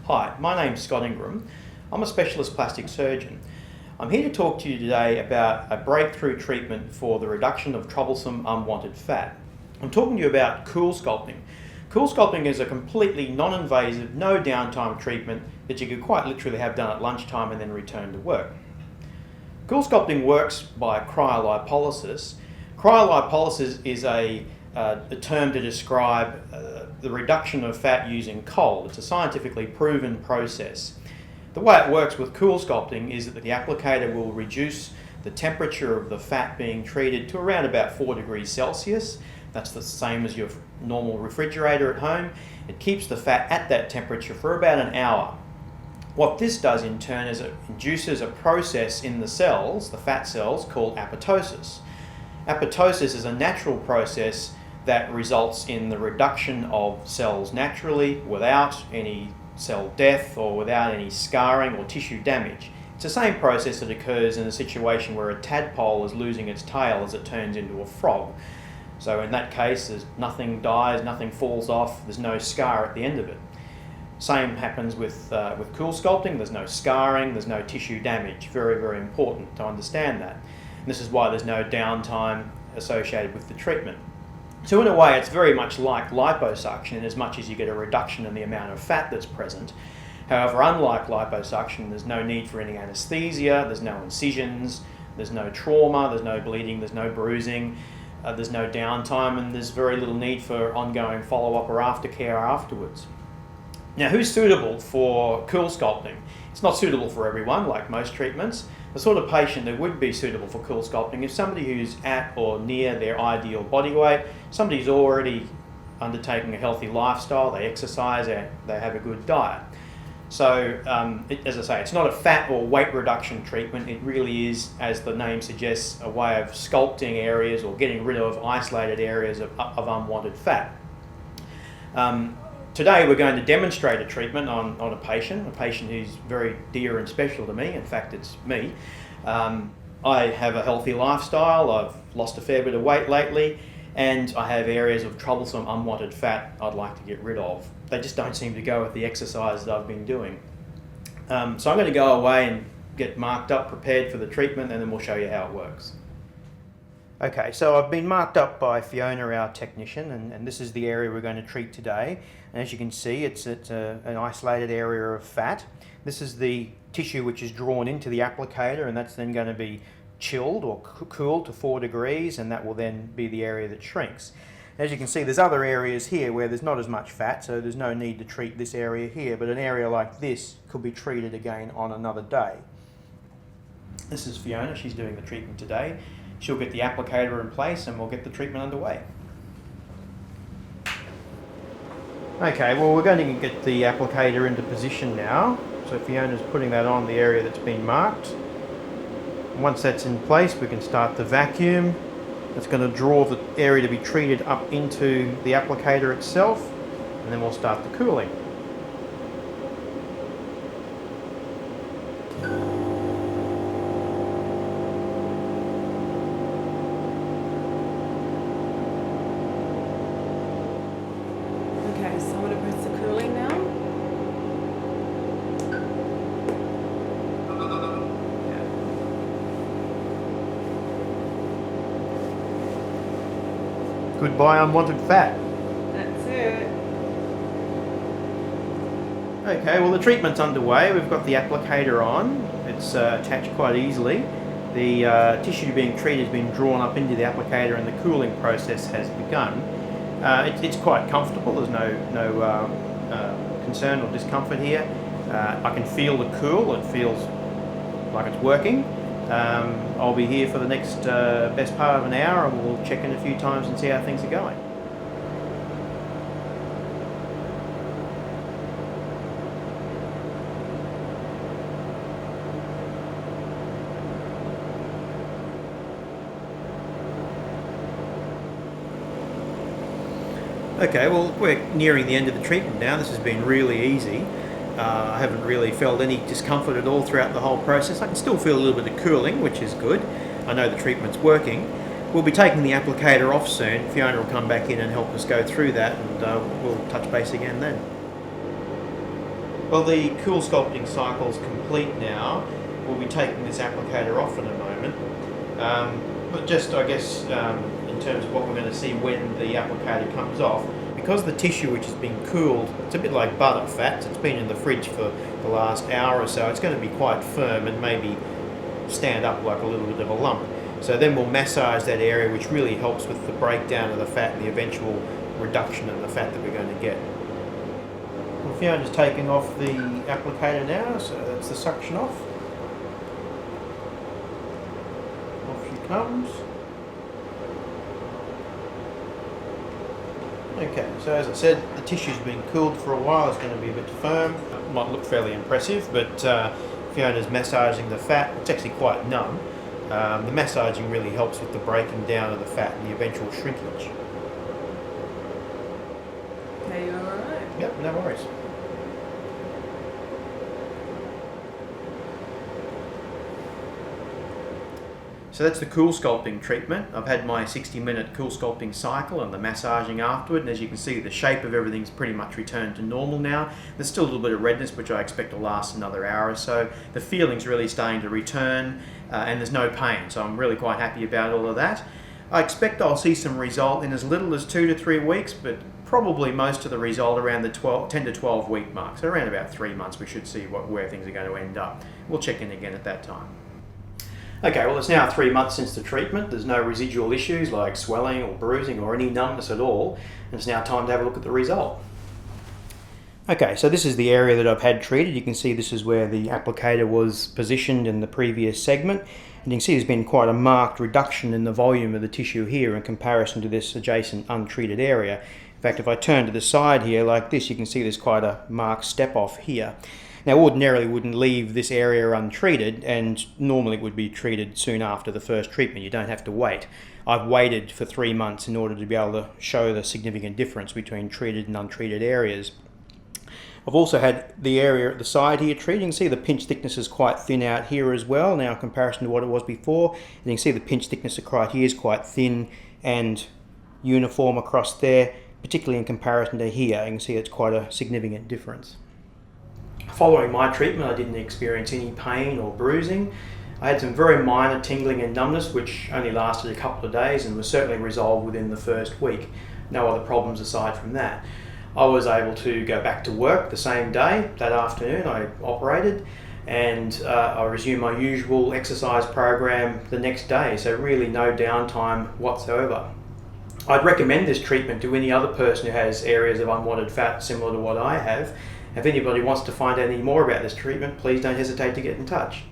Hi, my name's Scott Ingram. I'm a specialist plastic surgeon. I'm here to talk to you today about a breakthrough treatment for the reduction of troublesome unwanted fat. I'm talking to you about CoolSculpting. CoolSculpting is a completely non-invasive, no downtime treatment that you could quite literally have done at lunchtime and then return to work. CoolSculpting works by cryolipolysis. Cryolipolysis is a term to describe the reduction of fat using cold. It's a scientifically proven process. The way it works with CoolSculpting is that the applicator will reduce the temperature of the fat being treated to around about 4 degrees Celsius. That's the same as your normal refrigerator at home. It keeps the fat at that temperature for about an hour. What this does in turn is it induces a process in the cells, the fat cells, called apoptosis. Apoptosis is a natural process that results in the reduction of cells naturally without any cell death or without any scarring or tissue damage. It's the same process that occurs in a situation where a tadpole is losing its tail as it turns into a frog. So in that case, nothing dies, nothing falls off, there's no scar at the end of it. Same happens with CoolSculpting. There's no scarring, there's no tissue damage. Very, very important to understand that. And this is why there's no downtime associated with the treatment. So in a way, it's very much like liposuction in as much as you get a reduction in the amount of fat that's present. However, unlike liposuction, there's no need for any anesthesia, there's no incisions, there's no trauma, there's no bleeding, there's no bruising, there's no downtime, and there's very little need for ongoing follow-up or aftercare afterwards. Now, who's suitable for CoolSculpting? It's not suitable for everyone, like most treatments. The sort of patient that would be suitable for CoolSculpting is somebody who's at or near their ideal body weight, somebody who's already undertaking a healthy lifestyle, they exercise, they have a good diet. So, as I say, it's not a fat or weight reduction treatment. It really is, as the name suggests, a way of sculpting areas or getting rid of isolated areas of unwanted fat. Today we're going to demonstrate a treatment on a patient who's very dear and special to me. In fact, it's me. I have a healthy lifestyle, I've lost a fair bit of weight lately, and I have areas of troublesome unwanted fat I'd like to get rid of. They just don't seem to go with the exercise that I've been doing. So I'm going to go away and get marked up, prepared for the treatment, and then we'll show you how it works. Okay, so I've been marked up by Fiona, our technician, and this is the area we're going to treat today. And as you can see, it's an isolated area of fat. This is the tissue which is drawn into the applicator, and that's then going to be chilled or cooled to 4 degrees, and that will then be the area that shrinks. As you can see, there's other areas here where there's not as much fat, so there's no need to treat this area here, but an area like this could be treated again on another day. This is Fiona, she's doing the treatment today. She'll get the applicator in place and we'll get the treatment underway. Okay, well, we're going to get the applicator into position now. So Fiona's putting that on the area that's been marked. And once that's in place, we can start the vacuum. It's going to draw the area to be treated up into the applicator itself, and then we'll start the cooling. Okay, so I'm going to press the cooling now. Goodbye unwanted fat. That's it. Okay, well, the treatment's underway. We've got the applicator on. It's attached quite easily. The tissue being treated has been drawn up into the applicator and the cooling process has begun. It's quite comfortable. There's no concern or discomfort here. I can feel the cool. It feels like it's working. I'll be here for the next best part of an hour, and we'll check in a few times and see how things are going. Okay, well, we're nearing the end of the treatment now. This has been really easy. I haven't really felt any discomfort at all throughout the whole process. I can still feel a little bit of cooling, which is good. I know the treatment's working. We'll be taking the applicator off soon. Fiona will come back in and help us go through that, and we'll touch base again then. Well, the CoolSculpting cycle is complete now. We'll be taking this applicator off in a moment. But just, I guess, in terms of what we're going to see when the applicator comes off, because the tissue which has been cooled, it's a bit like butter fat. It's been in the fridge for the last hour or so. It's going to be quite firm and maybe stand up like a little bit of a lump. So then we'll massage that area, which really helps with the breakdown of the fat and the eventual reduction of the fat that we're going to get. Well, Fiona's taking off the applicator now, so that's the suction off. Off she comes. Okay, so as I said, the tissue's been cooled for a while. It's going to be a bit firm. It might look fairly impressive, but Fiona's massaging the fat. It's actually quite numb. The massaging really helps with the breaking down of the fat and the eventual shrinkage. Are you alright? Yep, no worries. So that's the CoolSculpting treatment. I've had my 60-minute CoolSculpting cycle and the massaging afterward, and as you can see, the shape of everything's pretty much returned to normal now. There's still a little bit of redness, which I expect will last another hour or so. The feeling's really starting to return, and there's no pain, so I'm really quite happy about all of that. I expect I'll see some result in as little as 2 to 3 weeks, but probably most of the result around the 10 to 12 week mark. So around about 3 months we should see where things are going to end up. We'll check in again at that time. Okay, well, it's now 3 months since the treatment. There's no residual issues like swelling or bruising or any numbness at all. And it's now time to have a look at the result. Okay, so this is the area that I've had treated. You can see this is where the applicator was positioned in the previous segment. And you can see there's been quite a marked reduction in the volume of the tissue here in comparison to this adjacent untreated area. In fact, if I turn to the side here like this, you can see there's quite a marked step off here. Now, ordinarily wouldn't leave this area untreated, and normally it would be treated soon after the first treatment. You don't have to wait. I've waited for 3 months in order to be able to show the significant difference between treated and untreated areas. I've also had the area at the side here treated. You can see the pinch thickness is quite thin out here as well, now in comparison to what it was before. And you can see the pinch thickness right here is quite thin and uniform across there, particularly in comparison to here. You can see it's quite a significant difference. Following my treatment, I didn't experience any pain or bruising. I had some very minor tingling and numbness, which only lasted a couple of days and was certainly resolved within the first week. No other problems aside from that. I was able to go back to work the same day. That afternoon I operated, and I resumed my usual exercise program the next day, so really no downtime whatsoever. I'd recommend this treatment to any other person who has areas of unwanted fat similar to what I have. If anybody wants to find out any more about this treatment, please don't hesitate to get in touch.